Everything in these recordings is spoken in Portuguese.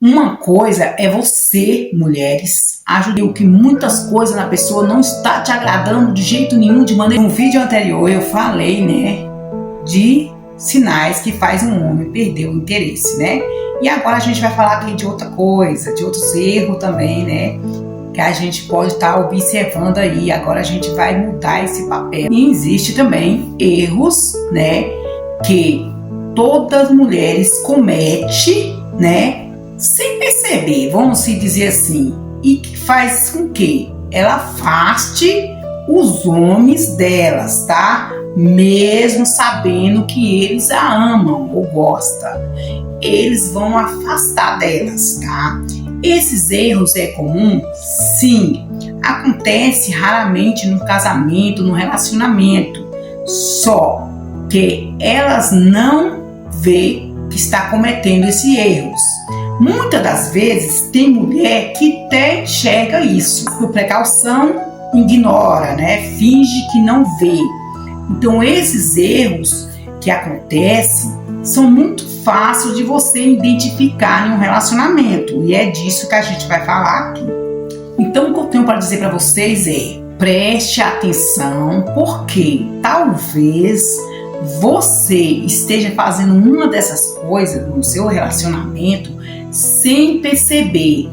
Uma coisa é você, mulheres, ajudar o que muitas coisas na pessoa não está te agradando de jeito nenhum, de maneira. No vídeo anterior eu falei, né, de sinais que faz um homem perder o interesse, né? E agora a gente vai falar aqui de outra coisa, de outros erros também, né? Que a gente pode estar observando aí. Agora a gente vai mudar esse papel. E existe também erros, né, que todas as mulheres cometem, né, sem perceber, vamos se dizer assim, e que faz com que ela afaste os homens delas, tá? Mesmo sabendo que eles a amam ou gostam, eles vão afastar delas, tá? Esses erros é comum? Sim, acontece raramente no casamento, no relacionamento, só que elas não vê que está cometendo esses erros. Muitas das vezes tem mulher que até enxerga isso, por precaução ignora, né? Finge que não vê. Então esses erros que acontecem são muito fáceis de você identificar em um relacionamento, e é disso que a gente vai falar aqui. Então o que eu tenho para dizer para vocês é: preste atenção, porque talvez você esteja fazendo uma dessas coisas no seu relacionamento sem perceber.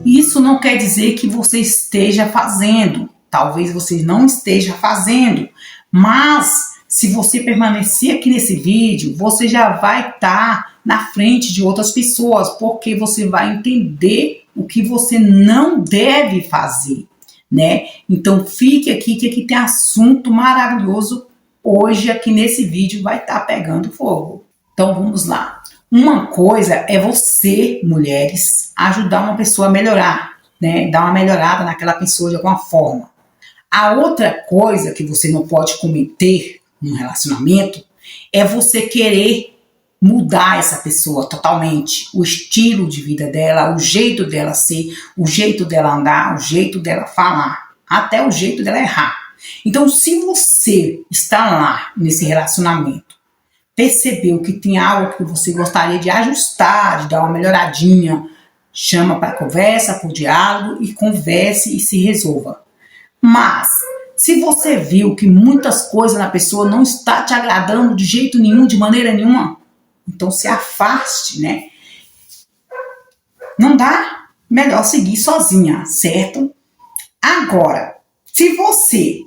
Isso não quer dizer que você esteja fazendo. Talvez você não esteja fazendo. Mas se você permanecer aqui nesse vídeo, você já vai estar na frente de outras pessoas, porque você vai entender o que você não deve fazer, né? Então fique aqui, que aqui tem assunto maravilhoso. Hoje aqui nesse vídeo vai estar pegando fogo. Então vamos lá. Uma coisa é você, mulheres, ajudar uma pessoa a melhorar, né? Dar uma melhorada naquela pessoa de alguma forma. A outra coisa que você não pode cometer num relacionamento é você querer mudar essa pessoa totalmente. O estilo de vida dela, o jeito dela ser, o jeito dela andar, o jeito dela falar, até o jeito dela errar. Então, se você está lá nesse relacionamento, percebeu que tem algo que você gostaria de ajustar, de dar uma melhoradinha, chama para conversa, para o diálogo e converse e se resolva. Mas, se você viu que muitas coisas na pessoa não está te agradando de jeito nenhum, de maneira nenhuma, então se afaste, né? Não dá? Melhor seguir sozinha, certo? Agora, se você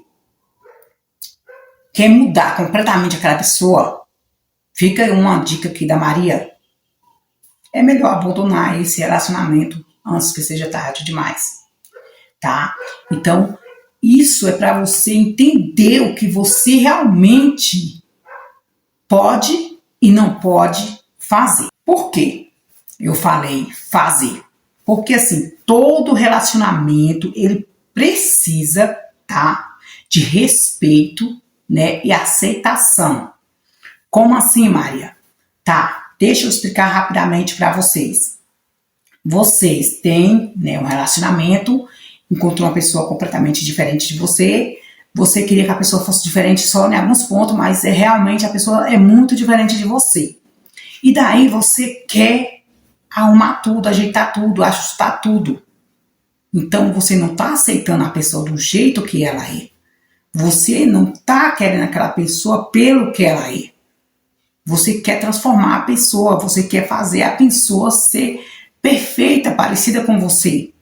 quer mudar completamente aquela pessoa, fica uma dica aqui da Maria: é melhor abandonar esse relacionamento antes que seja tarde demais, tá? Então, isso é para você entender o que você realmente pode e não pode fazer. Por quê? Eu falei fazer. Porque assim, todo relacionamento ele precisa, tá, de respeito, né, e aceitação. Como assim, Maria? Tá, deixa eu explicar rapidamente para vocês. Vocês têm, né, um relacionamento, encontrou uma pessoa completamente diferente de você. Você queria que a pessoa fosse diferente só em alguns pontos, mas realmente a pessoa é muito diferente de você. E daí você quer arrumar tudo, ajeitar tudo, ajustar tudo. Então você não está aceitando a pessoa do jeito que ela é. Você não está querendo aquela pessoa pelo que ela é. Você quer transformar a pessoa, você quer fazer a pessoa ser perfeita, parecida com você.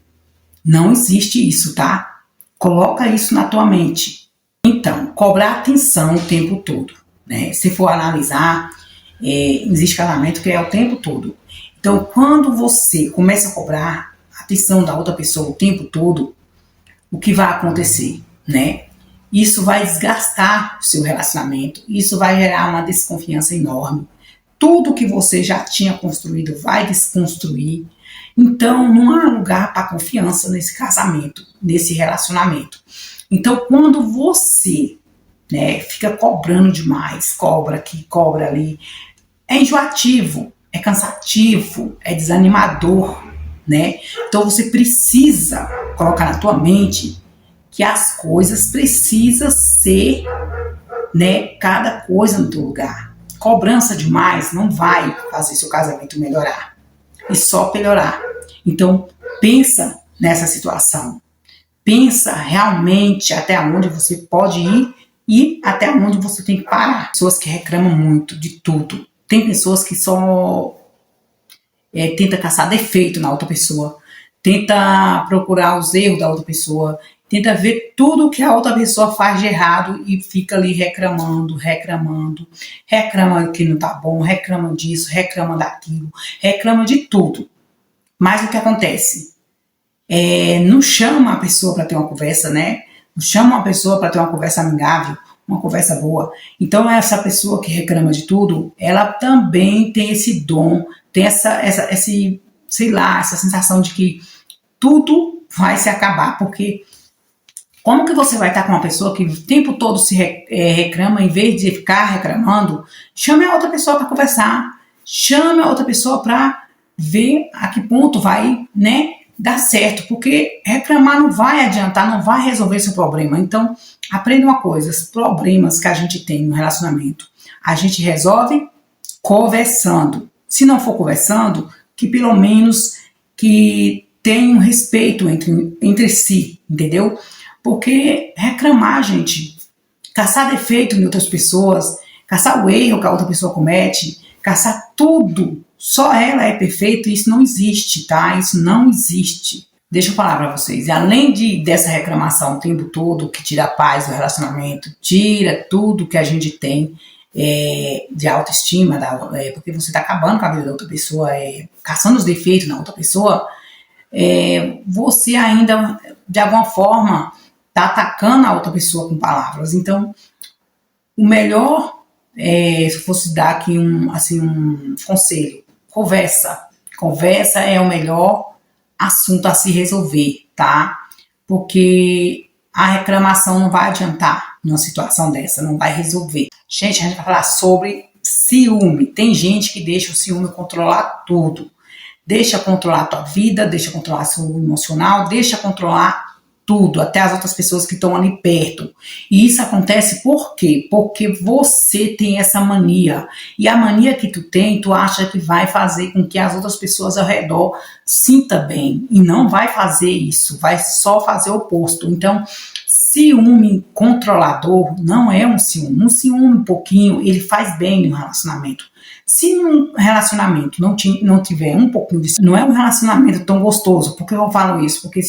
Não existe isso, tá? Coloca isso na tua mente. Então, cobrar atenção o tempo todo, né? Se for analisar, existe casamento que é o tempo todo. Então, quando você começa a cobrar atenção da outra pessoa o tempo todo, o que vai acontecer, né? Isso vai desgastar o seu relacionamento, isso vai gerar uma desconfiança enorme. Tudo que você já tinha construído vai desconstruir. Então, não há lugar para confiança nesse casamento, nesse relacionamento. Então, quando você, né, fica cobrando demais, cobra aqui, cobra ali, é enjoativo, é cansativo, é desanimador, né? Então, você precisa colocar na tua mente que as coisas precisam ser, né, cada coisa no teu lugar. Cobrança demais não vai fazer seu casamento melhorar. e só piorar. Então, pensa nessa situação. Pensa realmente até onde você pode ir e até onde você tem que parar. Pessoas que reclamam muito de tudo. Tem pessoas que só tenta caçar defeito na outra pessoa, tenta procurar os erros da outra pessoa, tenta ver tudo que a outra pessoa faz de errado e fica ali reclamando, reclama que não tá bom, reclama disso, reclama daquilo, reclama de tudo. Mas o que acontece? Não chama a pessoa para ter uma conversa, né? Não chama uma pessoa para ter uma conversa amigável, uma conversa boa. Então essa pessoa que reclama de tudo, ela também tem esse dom, tem essa sensação de que tudo vai se acabar, porque como que você vai estar com uma pessoa que o tempo todo se reclama, em vez de ficar reclamando? Chame a outra pessoa para conversar, chame a outra pessoa para ver a que ponto vai, né, dar certo, porque reclamar não vai adiantar, não vai resolver seu problema. Então, aprenda uma coisa, os problemas que a gente tem no relacionamento, a gente resolve conversando. Se não for conversando, que pelo menos que tenha um respeito entre si, entendeu? Porque reclamar, gente, caçar defeito em outras pessoas, caçar o erro que a outra pessoa comete, caçar tudo, só ela é perfeita, isso não existe, tá? Isso não existe. Deixa eu falar pra vocês, além dessa reclamação o tempo todo, que tira a paz do relacionamento, tira tudo que a gente tem de autoestima, porque você tá acabando com a vida da outra pessoa, caçando os defeitos na outra pessoa, você ainda, de alguma forma, tá atacando a outra pessoa com palavras. Então, o melhor, se fosse dar aqui um conselho, conversa é o melhor assunto a se resolver, tá? Porque a reclamação não vai adiantar numa situação dessa, não vai resolver. Gente, a gente vai falar sobre ciúme. Tem gente que deixa o ciúme controlar tudo. Deixa controlar a tua vida, deixa controlar seu emocional, deixa controlar tudo, até as outras pessoas que estão ali perto. E isso acontece por quê? Porque você tem essa mania. E a mania que tu tem, tu acha que vai fazer com que as outras pessoas ao redor sinta bem. E não vai fazer isso, vai só fazer o oposto. Então, ciúme controlador não é um ciúme. Um ciúme um pouquinho, ele faz bem no relacionamento. Se um relacionamento não tiver um pouquinho disso, não é um relacionamento tão gostoso. Por que eu falo isso? Porque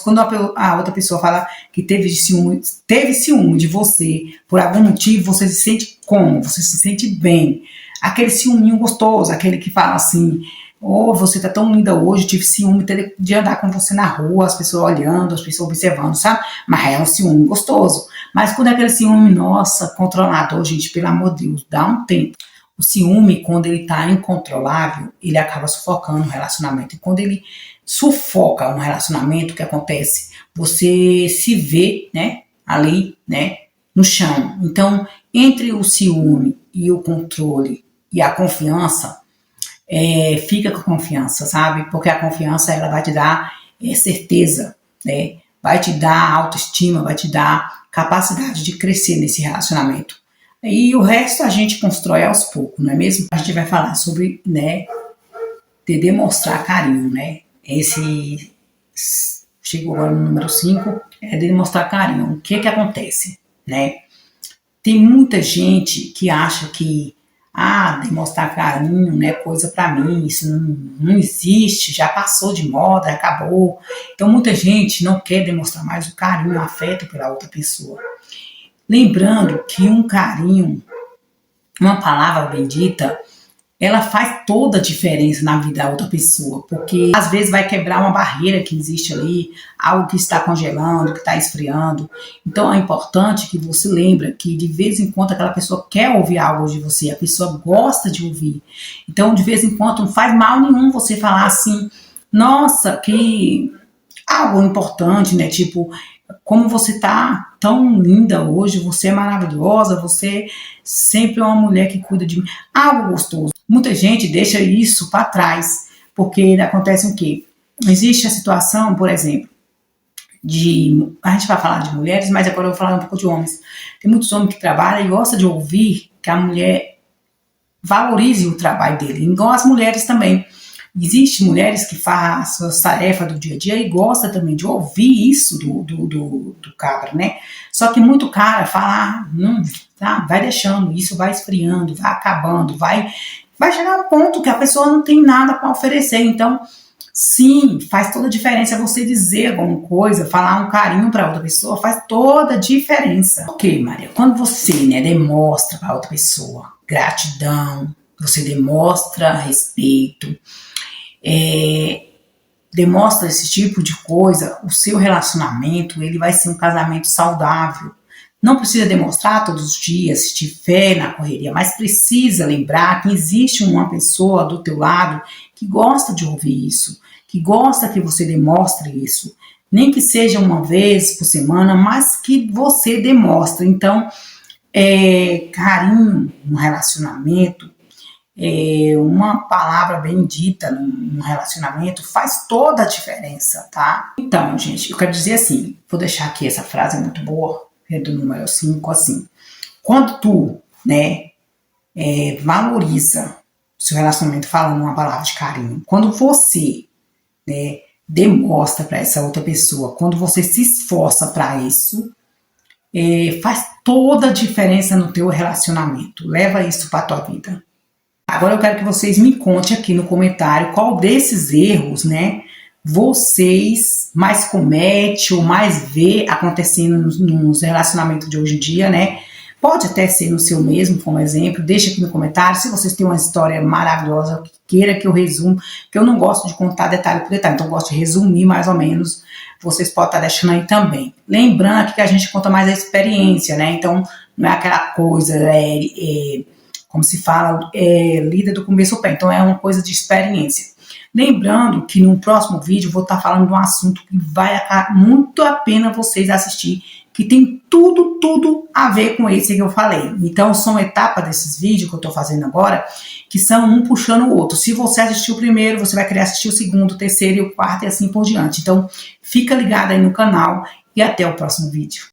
quando a outra pessoa fala que teve ciúme de você, por algum motivo, você se sente como? Você se sente bem. Aquele ciúminho gostoso, aquele que fala assim, você tá tão linda hoje, tive ciúme de andar com você na rua, as pessoas olhando, as pessoas observando, sabe? Mas é um ciúme gostoso. Mas quando é aquele ciúme, nossa, controlador, gente, pelo amor de Deus, dá um tempo. O ciúme, quando ele está incontrolável, ele acaba sufocando o relacionamento. E quando ele sufoca um relacionamento, o que acontece? Você se vê, né, ali, né, no chão. Então, entre o ciúme e o controle e a confiança, fica com a confiança, sabe? Porque a confiança, ela vai te dar certeza, né? Vai te dar autoestima, vai te dar capacidade de crescer nesse relacionamento. E o resto a gente constrói aos poucos, não é mesmo? A gente vai falar sobre, né, de demonstrar carinho, né? Chegou agora no número 5, de demonstrar carinho. O que acontece, né? Tem muita gente que acha que, demonstrar carinho não é coisa pra mim, isso não existe, já passou de moda, acabou. Então muita gente não quer demonstrar mais o carinho, o afeto pela outra pessoa. Lembrando que um carinho, uma palavra bendita, ela faz toda a diferença na vida da outra pessoa, porque às vezes vai quebrar uma barreira que existe ali, algo que está congelando, que está esfriando. Então é importante que você lembre que de vez em quando aquela pessoa quer ouvir algo de você, a pessoa gosta de ouvir. Então de vez em quando não faz mal nenhum você falar assim, nossa, que algo importante, né? Tipo, como você tá tão linda hoje, você é maravilhosa, você sempre é uma mulher que cuida de mim. Algo gostoso. Muita gente deixa isso para trás, porque acontece o quê? Existe a situação, por exemplo, a gente vai falar de mulheres, mas agora eu vou falar um pouco de homens. Tem muitos homens que trabalham e gostam de ouvir que a mulher valorize o trabalho dele, igual as mulheres também. Existem mulheres que fazem suas tarefas do dia a dia e gostam também de ouvir isso do cabra, né? Só que muito cara fala, tá, vai deixando, isso vai esfriando, vai acabando, vai chegar um ponto que a pessoa não tem nada para oferecer. Então, sim, faz toda a diferença você dizer alguma coisa, falar um carinho para outra pessoa, faz toda a diferença. Ok, Maria, quando você, né, demonstra para outra pessoa gratidão, você demonstra respeito, demonstra esse tipo de coisa, o seu relacionamento ele vai ser um casamento saudável. Não precisa demonstrar todos os dias, se estiver na correria, mas precisa lembrar que existe uma pessoa do teu lado que gosta de ouvir isso, que gosta que você demonstre isso. Nem que seja uma vez por semana, mas que você demonstre. Então, carinho no relacionamento, uma palavra bem dita num relacionamento faz toda a diferença, tá? Então, gente, eu quero dizer assim, vou deixar aqui essa frase, é muito boa, é do número 5, assim. Quando tu, né, valoriza o seu relacionamento falando uma palavra de carinho, quando você, né, demonstra para essa outra pessoa, quando você se esforça para isso, faz toda a diferença no teu relacionamento. Leva isso para tua vida. Agora eu quero que vocês me contem aqui no comentário qual desses erros, né, vocês mais cometem ou mais vê acontecendo nos relacionamentos de hoje em dia, né? Pode até ser no seu mesmo, como exemplo. Deixa aqui no comentário se vocês têm uma história maravilhosa que queira que eu resumo, que eu não gosto de contar detalhe por detalhe, então eu gosto de resumir mais ou menos. Vocês podem estar deixando aí também. Lembrando aqui que a gente conta mais a experiência, né? Então não é aquela coisa, como se fala, lida do começo ao pé. Então é uma coisa de experiência. Lembrando que no próximo vídeo eu vou estar falando de um assunto que vai muito a pena vocês assistir, que tem tudo a ver com esse que eu falei. Então são etapas desses vídeos que eu estou fazendo agora, que são um puxando o outro. Se você assistiu o primeiro, você vai querer assistir o segundo, o terceiro e o quarto e assim por diante. Então fica ligado aí no canal e até o próximo vídeo.